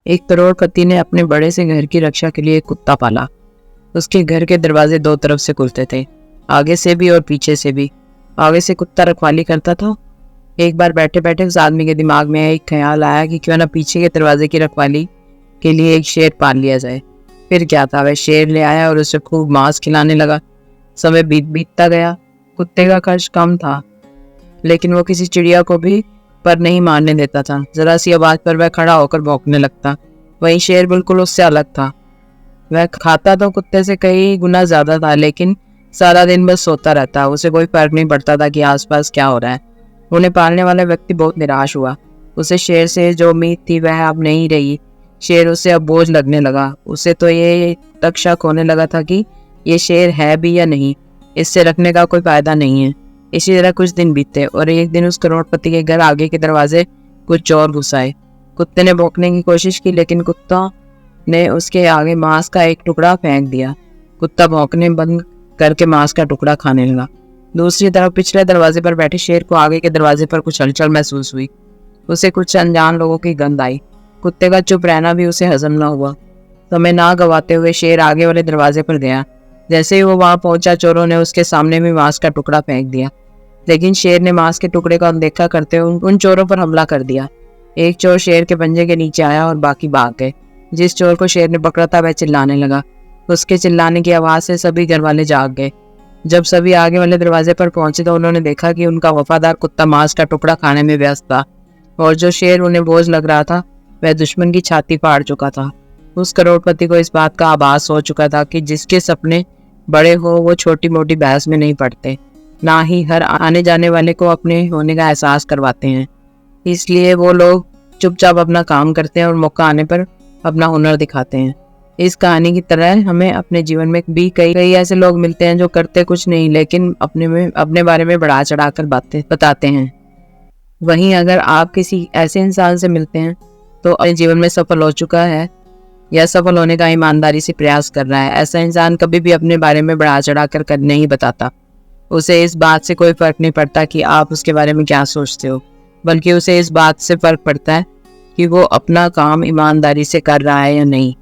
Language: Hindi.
एक करोड़पति ने अपने बड़े से घर की रक्षा के लिए एक कुत्ता पाला। उसके घर के दरवाजे दो तरफ से खुलते थे, आगे से भी और पीछे से भी। आगे से कुत्ता रखवाली करता था। एक बार बैठे बैठे उस आदमी के दिमाग में एक ख्याल आया कि क्यों ना पीछे के दरवाजे की रखवाली के लिए एक शेर पाल लिया जाए। फिर क्या था, वह शेर ले आया और उसे खूब मांस खिलाने लगा। समय बीतता गया। कुत्ते का खर्च कम था, लेकिन वो किसी चिड़िया को भी पर नहीं मारने देता था। जरा सी आवाज पर वह खड़ा होकर भौंकने लगता। वहीं शेर बिल्कुल उससे अलग था। वह खाता तो कुत्ते से कई गुना ज्यादा था, लेकिन सारा दिन बस सोता रहता। उसे कोई फर्क नहीं पड़ता था कि आसपास क्या हो रहा है। उन्हें पालने वाला व्यक्ति बहुत निराश हुआ। उसे शेर से जो उम्मीद थी वह अब नहीं रही। शेर उसे अब बोझ लगने लगा। उसे तो ये तक शक होने लगा था कि ये शेर है भी या नहीं, इससे रखने का कोई फायदा नहीं है। इसी तरह कुछ दिन बीते और एक दिन उस करोड़पति के घर आगे के दरवाजे कुछ चोर घुस आए। कुत्ते ने भौंकने की कोशिश की, लेकिन कुत्ता ने उसके आगे मांस का एक टुकड़ा फेंक दिया। कुत्ता भौंकने बंद करके मांस का टुकड़ा खाने लगा। दूसरी तरफ पिछले दरवाजे पर बैठे शेर को आगे के दरवाजे पर कुछ हलचल महसूस हुई। उसे कुछ अनजान लोगों की गंध आई। कुत्ते का चुप रहना भी उसे हजम न हुआ। समय ना गवाते हुए शेर आगे वाले दरवाजे पर गया। जैसे ही वो वहां पहुंचा, चोरों ने उसके सामने भी मांस का टुकड़ा फेंक दिया, लेकिन शेर ने मांस के टुकड़े को अनदेखा करते हुए उन चोरों पर हमला कर दिया। एक चोर शेर के पंजे के नीचे आया और बाकी भाग गए। जिस चोर को शेर ने पकड़ा था वह चिल्लाने लगा। उसके चिल्लाने की आवाज से सभी घर वाले जाग गए। जब सभी आगे वाले दरवाजे पर पहुंचे तो उन्होंने देखा कि उनका वफादार कुत्ता मांस का टुकड़ा खाने में व्यस्त था, और जो शेर उन्हें बोझ लग रहा था वह दुश्मन की छाती फाड़ चुका था। उस करोड़पति को इस बात का आभास हो चुका था कि जिसके सपने बड़े हो वो छोटी मोटी बहस में नहीं पड़ते, ना ही हर आने जाने वाले को अपने होने का एहसास करवाते हैं। इसलिए वो लोग चुपचाप अपना काम करते हैं और मौका आने पर अपना हुनर दिखाते हैं। इस कहानी की तरह हमें अपने जीवन में भी कई ऐसे लोग मिलते हैं जो करते कुछ नहीं, लेकिन अपने बारे में बढ़ा चढ़ाकर बातें बताते हैं। वहीं अगर आप किसी ऐसे इंसान से मिलते हैं तो अपने जीवन में सफल हो चुका है या सफल होने का ईमानदारी से प्रयास कर रहा है। ऐसा इंसान कभी भी अपने बारे में बढ़ा चढ़ाकर कर नहीं बताता। उसे इस बात से कोई फर्क नहीं पड़ता कि आप उसके बारे में क्या सोचते हो, बल्कि उसे इस बात से फर्क पड़ता है कि वो अपना काम ईमानदारी से कर रहा है या नहीं।